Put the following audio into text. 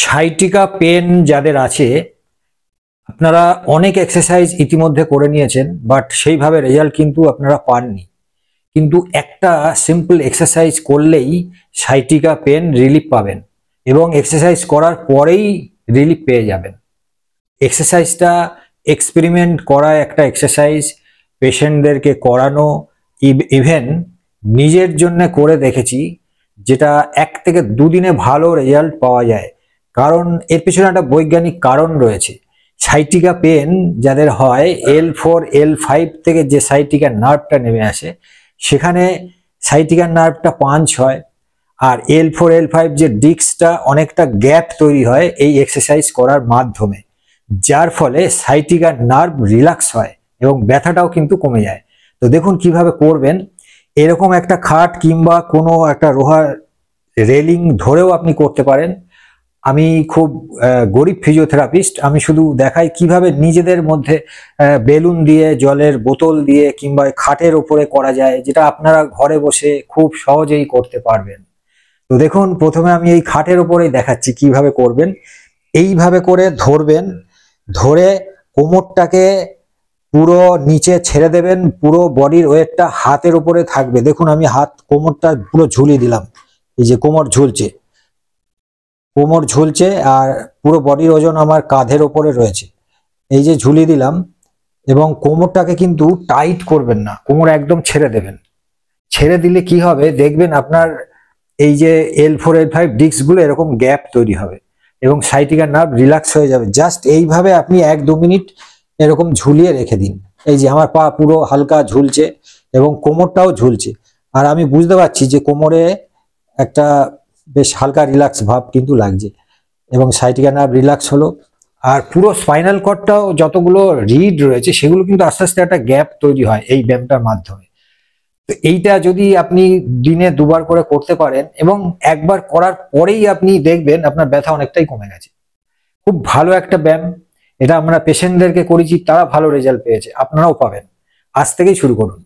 Sciatica pen যাদের আছে আপনারা অনেক এক্সারসাইজ ইতিমধ্যে করে নিয়েছেন, বাট সেইভাবে রেজাল্ট কিন্তু আপনারা পাননি। কিন্তু একটা সিম্পল এক্সারসাইজ করলেই সাইটিকা পেন রিলিফ পাবেন এবং এক্সারসাইজ করার পরেই রিলিফ পেয়ে যাবেন। এক্সারসাইজটা এক্সপেরিমেন্ট করা একটা এক্সারসাইজ, পেশেন্টদেরকে করানো, ইভেন নিজের জন্য করে দেখেছি, যেটা 1 থেকে 2 দিনে ভালো রেজাল্ট পাওয়া যায়। কারণ এর পিছনে একটা বৈজ্ঞানিক কারণ রয়েছে। সাইটিকা পেন যাদের হয়, L4 L5 থেকে যে সাইটিকা নার্ভটা নেমে আসে, সেখানে সাইটিকা নার্ভটা পাঞ্চ হয়, আর L4 L5 যে ডিস্কটা অনেকটা গ্যাপ তৈরি হয় এই এক্সারসাইজ করার মাধ্যমে, যার ফলে সাইটিকা নার্ভ রিল্যাক্স হয় এবং ব্যথাটাও কিন্তু কমে যায়। তো দেখুন কিভাবে করবেন। এরকম একটা খাট কিংবা কোনো একটা লোহার রেলিং ধরেও আপনি করতে পারেন। আমি খুব গরিব ফিজিওথেরাপিস্ট, আমি শুধু দেখাই কিভাবে নিজেদের মধ্যে বেলুন দিয়ে, জলের বোতল দিয়ে কিংবা খাটের ওপরে করা যায়, যেটা আপনারা ঘরে বসে খুব সহজেই করতে পারবেন। তো দেখুন, প্রথমে আমি এই খাটের ওপরেই দেখাচ্ছি কিভাবে করবেন। এইভাবে করে ধরবেন, ধরে কোমরটাকে পুরো নিচে ছেড়ে দেবেন, পুরো বডির ওয়েটটা হাতের উপরে থাকবে। দেখুন আমি কোমরটা পুরো ঝুলিয়ে দিলাম, এই যে কোমর ঝুলছে আর পুরো বডির ওজন আমার কাঁধের ওপরে রয়েছে, এই যে ঝুলিয়ে দিলাম। এবং কোমরটাকে কিন্তু টাইট করবেন না, কোমর একদম ছেড়ে দেবেন। ছেড়ে দিলে কি হবে দেখবেন, আপনার এই যে L4 L5 ডিস্কগুলো এরকম গ্যাপ তৈরি হবে এবং সাইটিকা নার্ভ রিল্যাক্স হয়ে যাবে। জাস্ট এইভাবে আপনি 1-2 মিনিট এরকম ঝুলিয়ে রেখে দিন। এই যে আমার পা পুরো হালকা ঝুলছে এবং কোমরটাও ঝুলছে, আর আমি বুঝতে পারছি যে কোমরে একটা বেশ হালকা রিল্যাক্স ভাব কিন্তু লাগছে এবং সাইটিকা নার্ভ রিল্যাক্স হলো। আর পুরো স্পাইনাল কর্ডটাও যতগুলো রিড রয়েছে সেগুলো কিন্তু আস্তে আস্তে একটা গ্যাপ তৈরি হয় এই ব্যায়ামটার মাধ্যমে। তো এইটা যদি আপনি দিনে 2 বার করে করতে পারেন এবং একবার করার পরেই আপনি দেখবেন আপনার ব্যথা অনেকটাই কমে গেছে। খুব ভালো একটা ব্যায়াম, এটা আমরা পেশেন্টদেরকে করেছি, তারা ভালো রেজাল্ট পেয়েছে, আপনারাও পাবেন। আজ থেকেই শুরু করুন।